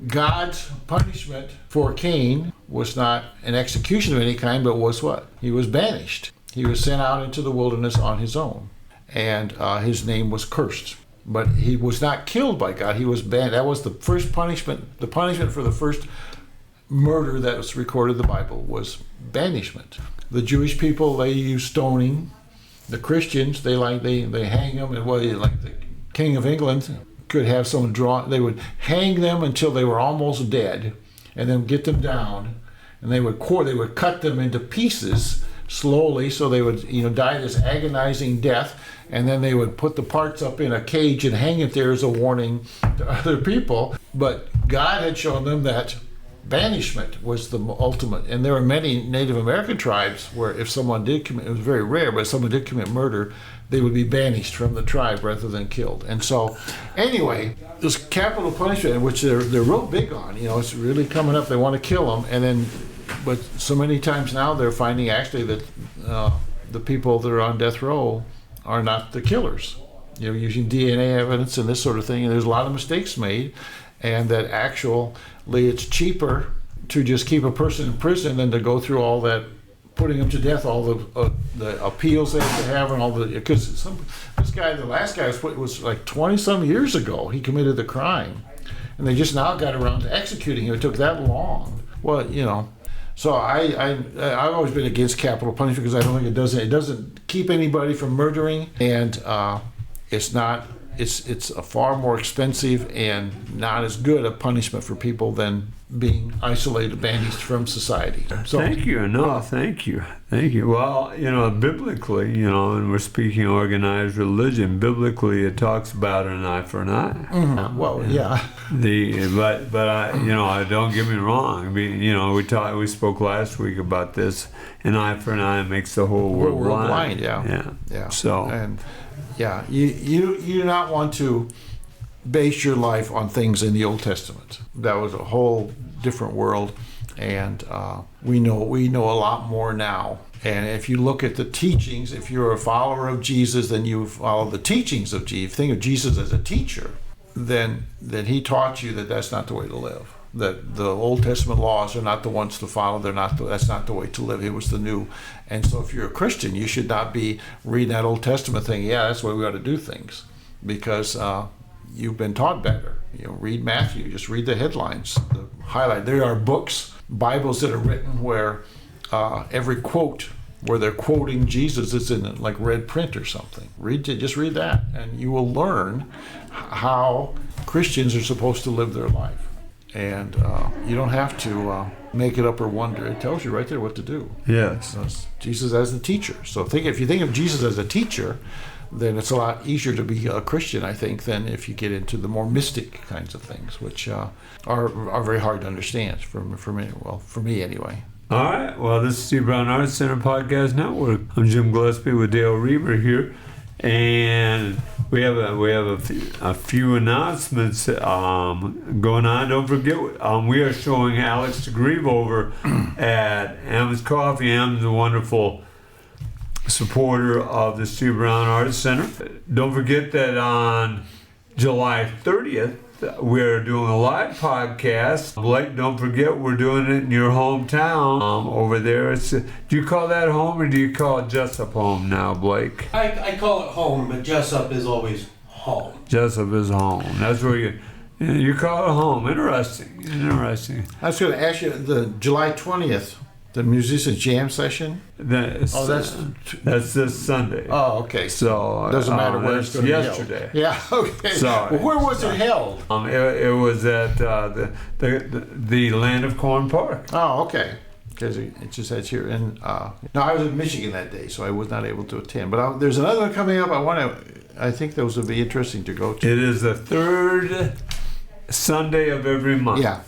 God's punishment for Cain was not an execution of any kind, but was what? He was banished. He was sent out into the wilderness on his own, and his name was cursed. But he was not killed by God. He was banned. That was the first punishment. The punishment for the first murder that was recorded in the Bible was banishment. The Jewish people, they use stoning. The Christians, they hang them, and like the King of England could have someone they would hang them until they were almost dead, and then get them down, and they would cut them into pieces slowly, so they would die this agonizing death, and then they would put the parts up in a cage and hang it there as a warning to other people. But God had shown them that banishment was the ultimate, and there were many Native American tribes where if someone did commit, it was very rare, but if someone did commit murder, they would be banished from the tribe rather than killed. And so, anyway, this capital punishment, which they're real big on, it's really coming up. They want to kill them, but so many times now they're finding actually that the people that are on death row are not the killers. Using DNA evidence and this sort of thing, and there's a lot of mistakes made, and that actually it's cheaper to just keep a person in prison than to go through all that, putting them to death, all the appeals they have to have, and all because the last guy was like 20-some years ago, he committed the crime, and they just now got around to executing him. It took that long. Well, so I've always been against capital punishment because I don't think it doesn't keep anybody from murdering, and it's a far more expensive and not as good a punishment for people than being isolated, banished from society. So, thank you. Well, biblically, and we're speaking organized religion, biblically it talks about an eye for an eye. Mm-hmm. Well, yeah. But don't get me wrong. We spoke last week about this. An eye for an eye makes the whole world blind. Yeah. So. And yeah, you do not want to base your life on things in the Old Testament. That was a whole different world, and we know a lot more now. And if you look at the teachings, if you're a follower of Jesus, then you follow the teachings of Jesus. Think of Jesus as a teacher, then he taught you that that's not the way to live. That the Old Testament laws are not the ones to follow. That's not the way to live. It was the new. And so if you're a Christian, you should not be reading that Old Testament thing, that's the way we ought to do things, because you've been taught better. Read Matthew, just read the headlines, the highlight. There are books, Bibles that are written where every quote, where they're quoting Jesus, is in like red print or something. Just read that, and you will learn how Christians are supposed to live their life. And you don't have to make it up or wonder. It tells you right there what to do. Yes. Jesus as the teacher. So if you think of Jesus as a teacher, then it's a lot easier to be a Christian, I think, than if you get into the more mystic kinds of things, which are very hard to understand for me anyway. All right. Well, this is Steve Brown Arts Center Podcast Network. I'm Jim Gillespie with Dale Rueber here, and we have a few announcements going on. Don't forget, we are showing Alex DeGreve over at M's Coffee. M's a wonderful supporter of the Steve Brown Arts Center. Don't forget that on July 30th. We're doing a live podcast. Blake, don't forget we're doing it in your hometown over there. Do you call that home or do you call it Jesup home now, Blake? I call it home, but Jesup is always home. Jesup is home. That's where you call it home. Interesting. I was going to ask you, the July 20th, the musicians jam session? That's this Sunday. Oh, okay. So doesn't matter where it's going to be yesterday. Yeah, okay. Sorry. Well, where was it held? It was at the Land of Corn Park. Oh, okay. Because it just says here. And no, I was in Michigan that day, so I was not able to attend. But there's another one coming up. I think those would be interesting to go to. It is the third Sunday of every month. Yeah.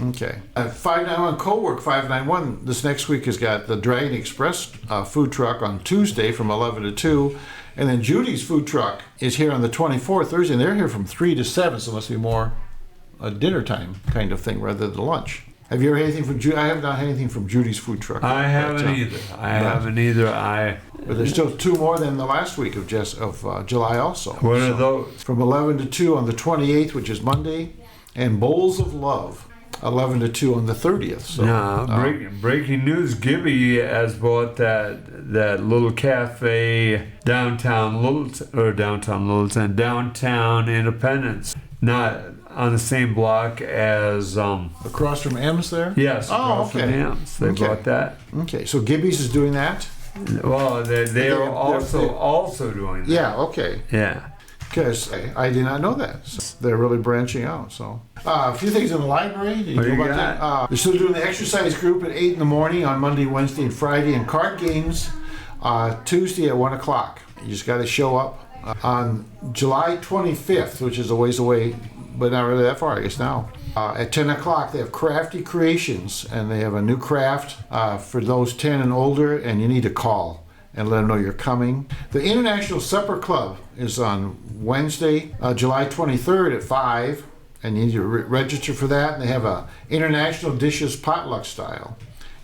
Okay. 591 Co-work 591 this next week has got the Dragon Express food truck on Tuesday from 11 to 2. And then Judy's food truck is here on the 24th, Thursday, and they're here from 3 to 7, so it must be more a dinner time kind of thing rather than lunch. Have you heard anything from Judy? I have not had anything from Judy's food truck. I haven't either. But there's still 2 more than the last week of July also. What are those? From 11 to 2 on the 28th, which is Monday, and Bowls of Love. 11 to 2 on the 30th. So, breaking news: Gibby has bought that little cafe downtown Independence, not on the same block as across from M's there. Yes. Oh, from okay. M's. They bought that. Okay, so Gibby's is doing that. Well, they are also doing that. Yeah. Okay. Yeah. Because I did not know that. So they're really branching out. So a few things in the library. Did you know about that? They're still doing the exercise group at 8 in the morning on Monday, Wednesday, and Friday, and card games Tuesday at 1 o'clock. You just got to show up. On July 25th, which is a ways away, but not really that far, I guess now. At 10 o'clock, they have Crafty Creations, and they have a new craft for those 10 and older, and you need to call and let them know you're coming. The International Supper Club is on Wednesday, July 23rd at 5, and you need to register for that. And they have a International Dishes Potluck style.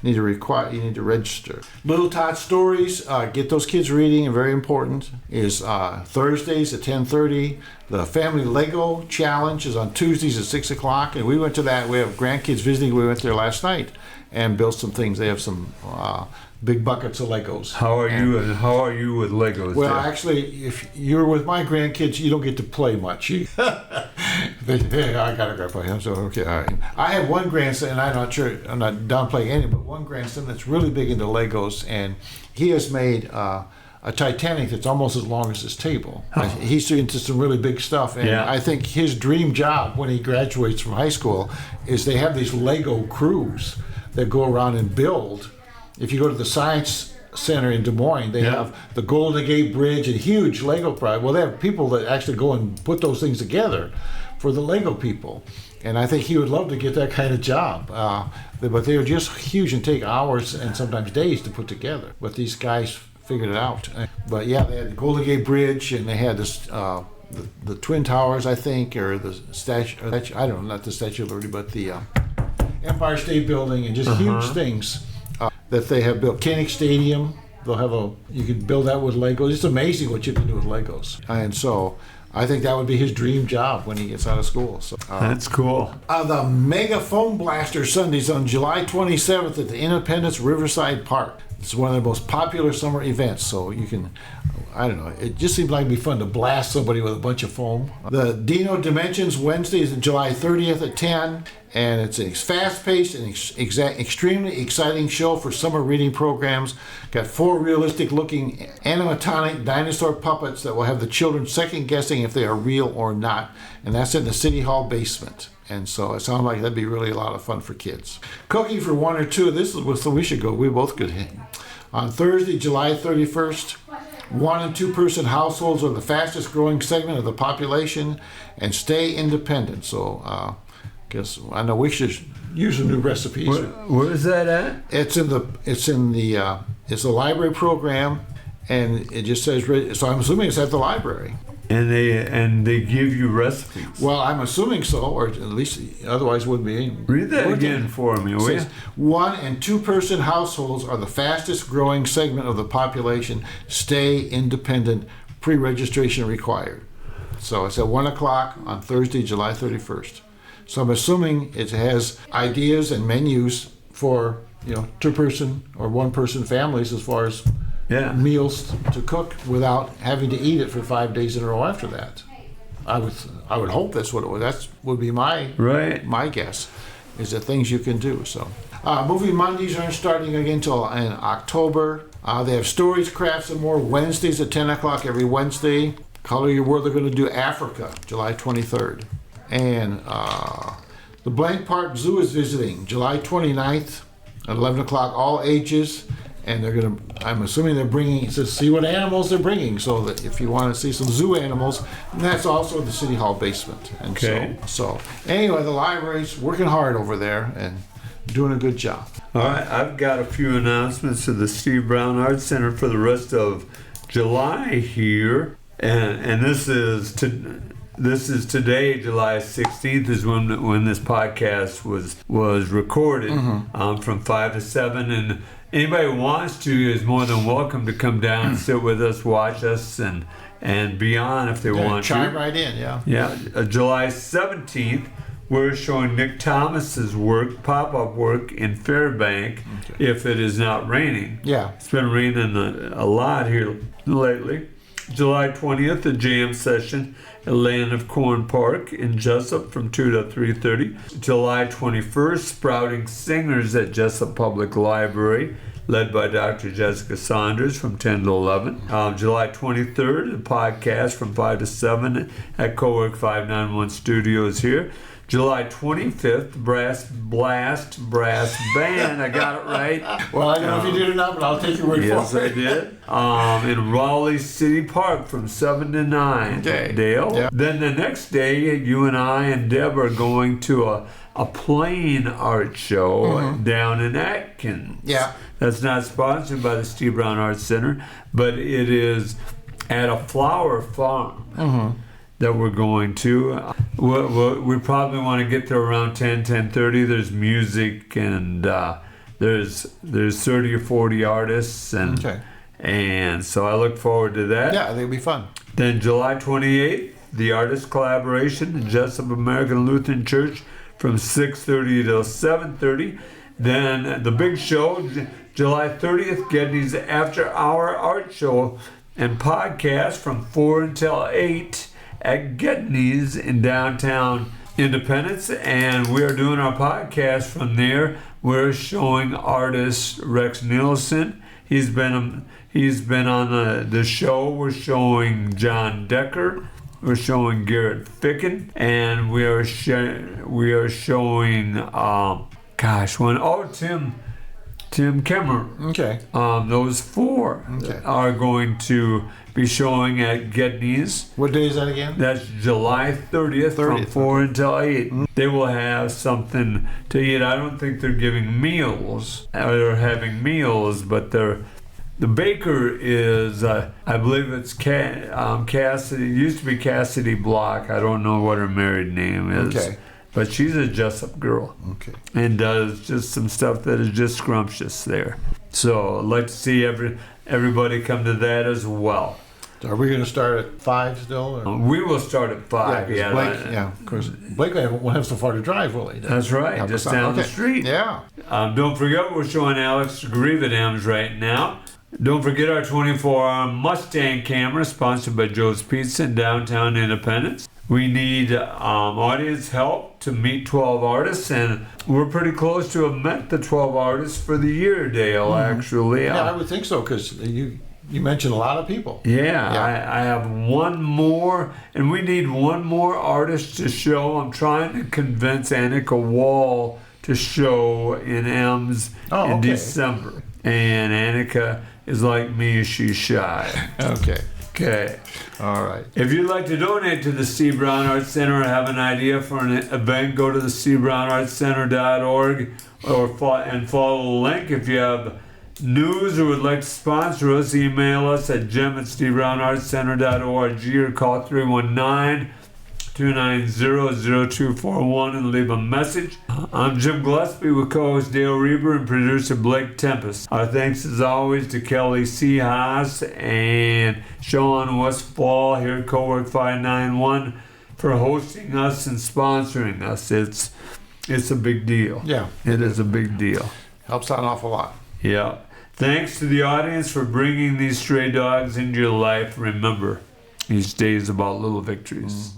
You need to register. Little Tot Stories, get those kids reading, and very important, is Thursdays at 10:30. The Family Lego Challenge is on Tuesdays at 6 o'clock, and we went to that. We have grandkids visiting. We went there last night and built some things. They have some big buckets of Legos. How are you with Legos? Well, there? actually, if you're with my grandkids, you don't get to play much. I gotta go play. So okay, all right. I have one grandson, and I'm not downplaying any, but one grandson that's really big into Legos, and he has made a Titanic that's almost as long as his table. Oh. He's into some really big stuff, and I think his dream job when he graduates from high school is they have these Lego crews that go around and build. If you go to the Science Center in Des Moines, they have the Golden Gate Bridge and huge Lego project. Well, they have people that actually go and put those things together for the Lego people. And I think he would love to get that kind of job. But they are just huge and take hours and sometimes days to put together. But these guys figured it out. But yeah, they had the Golden Gate Bridge, and they had this, the Twin Towers, I think, or the statue, I don't know, not the Statue of Liberty, but the Empire State Building, and just huge things that they have built. Koenig Stadium, you can build that with Legos. It's amazing what you can do with Legos. And so I think that would be his dream job when he gets out of school. So that's cool. The Mega Foam Blaster Sundays on July 27th at the Independence Riverside Park. It's one of the most popular summer events, so you can, I don't know, it just seems like it'd be fun to blast somebody with a bunch of foam. The Dino Dimensions Wednesday is July 30th at 10, and it's a fast-paced and extremely exciting show for summer reading programs. Got 4 realistic-looking animatronic dinosaur puppets that will have the children second-guessing if they are real or not, and that's in the City Hall basement. And so it sounds like that'd be really a lot of fun for kids. Cooking for 1 or 2. This is so we should go. We both could hit. On Thursday, July 31st, 1 and 2 person households are the fastest growing segment of the population, and stay independent. So, I know we should using new recipes. Where is that at? It's a library program, and it just says, so I'm assuming it's at the library. And they give you recipes. Well, I'm assuming so, or at least otherwise wouldn't be. Read that again for me, will you? Says, 1- and 2-person households are the fastest growing segment of the population. Stay independent. Pre-registration required. So it's at 1 o'clock on Thursday, July 31st. So I'm assuming it has ideas and menus for 2-person or 1-person families as far as meals to cook without having to eat it for 5 days in a row after that. I would hope that's what it was. That would be my guess, is that things you can do. So movie Mondays aren't starting again until in October. They have stories, crafts, and more Wednesdays at 10 o'clock every Wednesday. Color Your World, they're going to do Africa, July 23rd. And the Blank Park Zoo is visiting July 29th at 11 o'clock, all ages. And I'm assuming they're bringing, it says, see what animals they're bringing. So that if you want to see some zoo animals, and that's also the City Hall basement. And so anyway, the library's working hard over there and doing a good job. All right, I've got a few announcements to the Steve Brown Arts Center for the rest of July here. And this is today, July 16th, is when this podcast was recorded, from 5 to 7. And anybody who wants to is more than welcome to come down and sit with us, watch us, and be on if they want to. Chime right in, Yeah, July 17th, we're showing Nick Thomas's work, pop-up work in Fairbank, if it is not raining. Yeah. It's been raining a lot here lately. July 20th, a jam session at Land of Corn Park in Jesup from 2 to 3:30. July 21st, Sprouting Singers at Jesup Public Library, led by Dr. Jessica Saunders from 10 to 11. July 23rd, a podcast from 5 to 7 at Cowork 591 Studios here. July 25th, Brass Band. I got it right. Well, I don't know if you did or not, but I'll take your word for it. Yes, I did. In Raleigh City Park from 7 to 9. Okay. Dale. Yeah. Then the next day, you and I and Deb are going to a plain art show down in Atkins. Yeah. That's not sponsored by the Steve Brown Arts Center, but it is at a flower farm. That we're going to. We probably want to get there around 10:30. There's music and there's 30 or 40 artists and so I look forward to that. Yeah, I think it'll be fun. Then July 28th, the artist collaboration in Jesup American Lutheran Church from 6:30 to 7:30. Then the big show, July 30th, Gedney's After Hour Art Show and podcast from 4 until 8. At Gedney's in downtown Independence, and we're doing our podcast from there. We're showing artist Rex Nielsen. He's been on the show. We're showing John Decker. We're showing Garrett Ficken, and we are showing Tim Kemmer. Okay. Those four are going to be showing at Gedney's. What day is that again? That's July 30th from 4 until 8. They will have something to eat. I don't think they're giving meals or having meals, but the baker is, I believe it's Cassidy. It used to be Cassidy Block. I don't know what her married name is. Okay. But she's a Jesup girl. Okay. And does just some stuff that is just scrumptious there. So I'd like to see everybody come to that as well. Are we going to start at 5 still? Or? We will start at 5. Blake, of course. Blake won't have so far to drive, will he? That's right, just down the street. Yeah. Don't forget, we're showing Alex Grievedems right now. Don't forget our 24-hour Mustang camera, sponsored by Joe's Pizza in downtown Independence. We need audience help to meet 12 artists, and we're pretty close to have met the 12 artists for the year, Dale, actually. Yeah, I would think so, because you mentioned a lot of people. Yeah. I have one more, and we need one more artist to show. I'm trying to convince Annika Wall to show in Ems December. And Annika is like me, she's shy. Okay. Okay. All right. If you'd like to donate to the C. Brown Arts Center or have an idea for an event, go to the cbrownartscenter.org and follow the link. If you have news or would like to sponsor us, email us at jim@cbrownartscenter.org or call 319-290-0241 and leave a message. I'm Jim Gillespie with co-host Dale Rueber and producer Blake Tempus. Our thanks as always to Kelly C. Haas and Sean Westfall here at Cowork 591 for hosting us and sponsoring us. It's a big deal. Yeah. It is a big deal. Helps out an awful lot. Yeah. Thanks to the audience for bringing these stray dogs into your life. Remember, each day is about little victories.